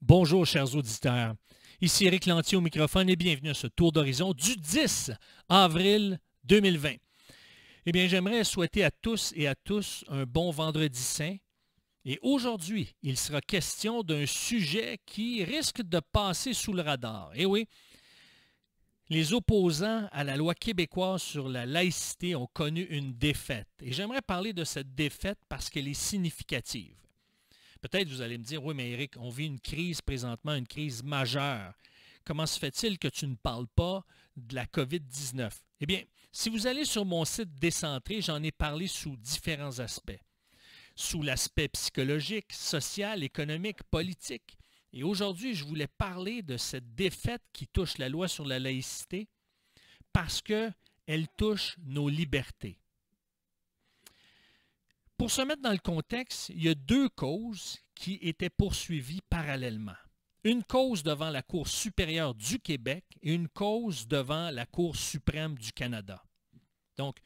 Bonjour chers auditeurs, ici Éric Lantier au microphone et bienvenue à ce tour d'horizon du 10 avril 2020. Eh bien, j'aimerais souhaiter à tous et à tous un bon vendredi saint. Et aujourd'hui, il sera question d'un sujet qui risque de passer sous le radar. Eh oui, les opposants à la loi québécoise sur la laïcité ont connu une défaite. Et j'aimerais parler de cette défaite parce qu'elle est significative. Peut-être vous allez me dire, oui, mais Éric, on vit une crise présentement, une crise majeure. Comment se fait-il que tu ne parles pas de la COVID-19? Eh bien, si vous allez sur mon site Décentré, j'en ai parlé sous différents aspects. Sous l'aspect psychologique, social, économique, politique. Et aujourd'hui, je voulais parler de cette défaite qui touche la loi sur la laïcité parce qu'elle touche nos libertés. Pour se mettre dans le contexte, il y a deux causes qui étaient poursuivies parallèlement. Une cause devant la Cour supérieure du Québec et une cause devant la Cour suprême du Canada. Donc,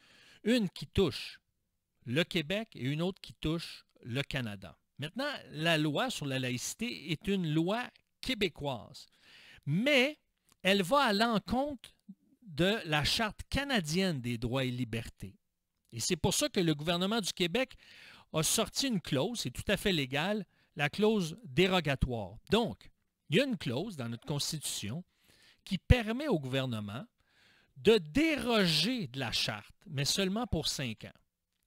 une qui touche le Québec et une autre qui touche le Canada. Maintenant, la loi sur la laïcité est une loi québécoise, mais elle va à l'encontre de la Charte canadienne des droits et libertés. Et c'est pour ça que le gouvernement du Québec a sorti une clause, c'est tout à fait légal, la clause dérogatoire. Donc, il y a une clause dans notre Constitution qui permet au gouvernement de déroger de la Charte, mais seulement pour 5 ans.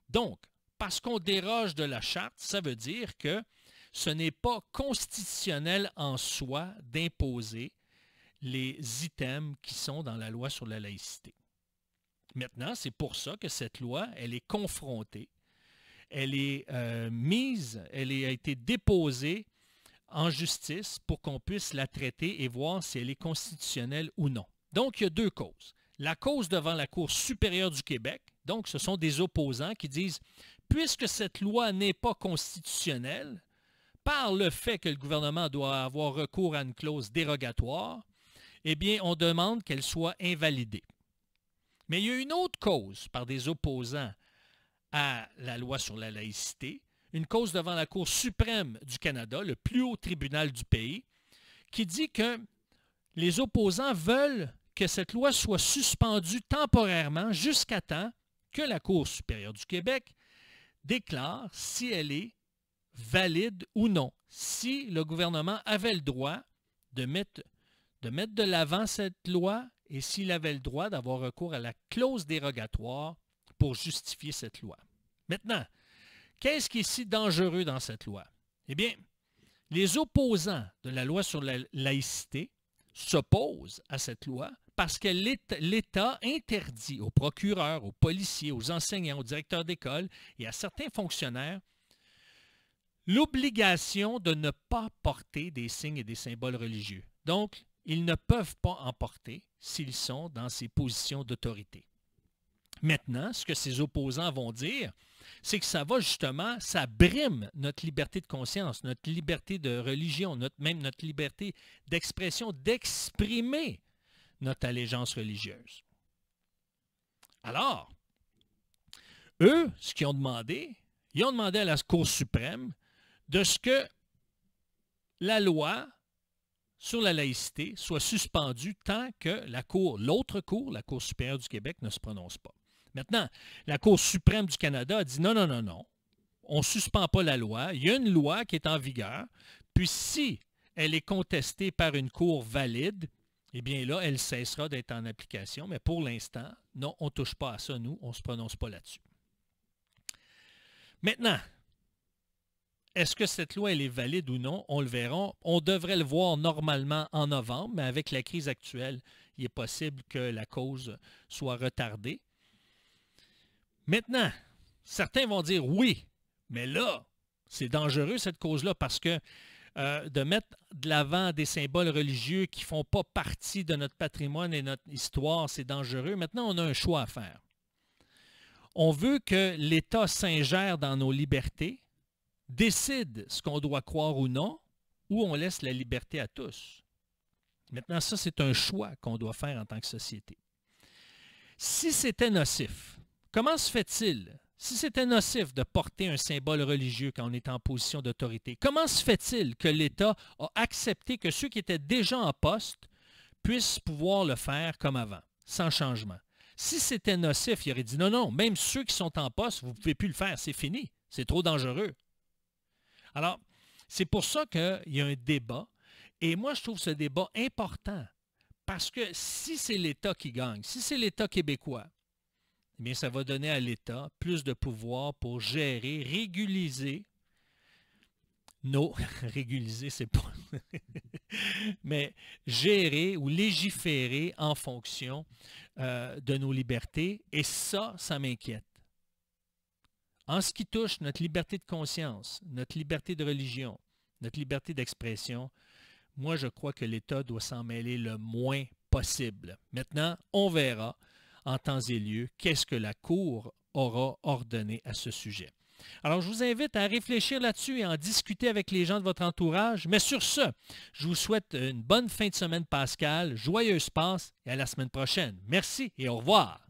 Donc, parce qu'on déroge de la Charte, ça veut dire que ce n'est pas constitutionnel en soi d'imposer les items qui sont dans la loi sur la laïcité. Maintenant, c'est pour ça que cette loi, elle est confrontée, elle est elle a été déposée en justice pour qu'on puisse la traiter et voir si elle est constitutionnelle ou non. Donc, il y a deux causes. La cause devant la Cour supérieure du Québec, donc ce sont des opposants qui disent, puisque cette loi n'est pas constitutionnelle, par le fait que le gouvernement doit avoir recours à une clause dérogatoire, eh bien, on demande qu'elle soit invalidée. Mais il y a une autre cause par des opposants à la loi sur la laïcité, une cause devant la Cour suprême du Canada, le plus haut tribunal du pays, qui dit que les opposants veulent que cette loi soit suspendue temporairement jusqu'à temps que la Cour supérieure du Québec déclare si elle est valide ou non, si le gouvernement avait le droit de mettre de l'avant cette loi et s'il avait le droit d'avoir recours à la clause dérogatoire pour justifier cette loi. Maintenant, qu'est-ce qui est si dangereux dans cette loi? Eh bien, les opposants de la loi sur la laïcité s'opposent à cette loi parce que l'État interdit aux procureurs, aux policiers, aux enseignants, aux directeurs d'école et à certains fonctionnaires l'obligation de ne pas porter des signes et des symboles religieux. Donc, ils ne peuvent pas en porter s'ils sont dans ces positions d'autorité. Maintenant, ce que ces opposants vont dire, c'est que ça va justement, ça brime notre liberté de conscience, notre liberté de religion, même notre liberté d'expression, d'exprimer notre allégeance religieuse. Alors, eux, ce qu'ils ont demandé, ils ont demandé à la Cour suprême de ce que la loi sur la laïcité soit suspendue tant que l'autre cour, la Cour supérieure du Québec, ne se prononce pas. Maintenant, la Cour suprême du Canada a dit non, non, non, non, on ne suspend pas la loi, il y a une loi qui est en vigueur, puis si elle est contestée par une cour valide, eh bien là, elle cessera d'être en application, mais pour l'instant, non, on ne touche pas à ça, nous, on ne se prononce pas là-dessus. Maintenant, est-ce que cette loi elle est valide ou non? On le verra. On devrait le voir normalement en novembre, mais avec la crise actuelle, il est possible que la cause soit retardée. Maintenant, certains vont dire oui, mais là, c'est dangereux cette cause-là parce que de mettre de l'avant des symboles religieux qui ne font pas partie de notre patrimoine et notre histoire, c'est dangereux. Maintenant, on a un choix à faire. On veut que l'État s'ingère dans nos libertés, décide ce qu'on doit croire ou non, ou on laisse la liberté à tous. Maintenant, ça, c'est un choix qu'on doit faire en tant que société. Si c'était nocif, comment se fait-il, si c'était nocif de porter un symbole religieux quand on est en position d'autorité, comment se fait-il que l'État a accepté que ceux qui étaient déjà en poste puissent pouvoir le faire comme avant, sans changement? Si c'était nocif, il aurait dit non, non, même ceux qui sont en poste, vous ne pouvez plus le faire, c'est fini, c'est trop dangereux. Alors, c'est pour ça qu'il y a un débat, et moi je trouve ce débat important, parce que si c'est l'État qui gagne, si c'est l'État québécois, eh bien, ça va donner à l'État plus de pouvoir pour gérer, réguliser nos... réguliser, c'est pas... mais gérer ou légiférer en fonction de nos libertés. Et ça m'inquiète. En ce qui touche notre liberté de conscience, notre liberté de religion, notre liberté d'expression, moi, je crois que l'État doit s'en mêler le moins possible. Maintenant, on verra en temps et lieu qu'est-ce que la Cour aura ordonné à ce sujet. Alors, je vous invite à réfléchir là-dessus et à en discuter avec les gens de votre entourage. Mais sur ce, je vous souhaite une bonne fin de semaine pascale, joyeuse Pâques et à la semaine prochaine. Merci et au revoir.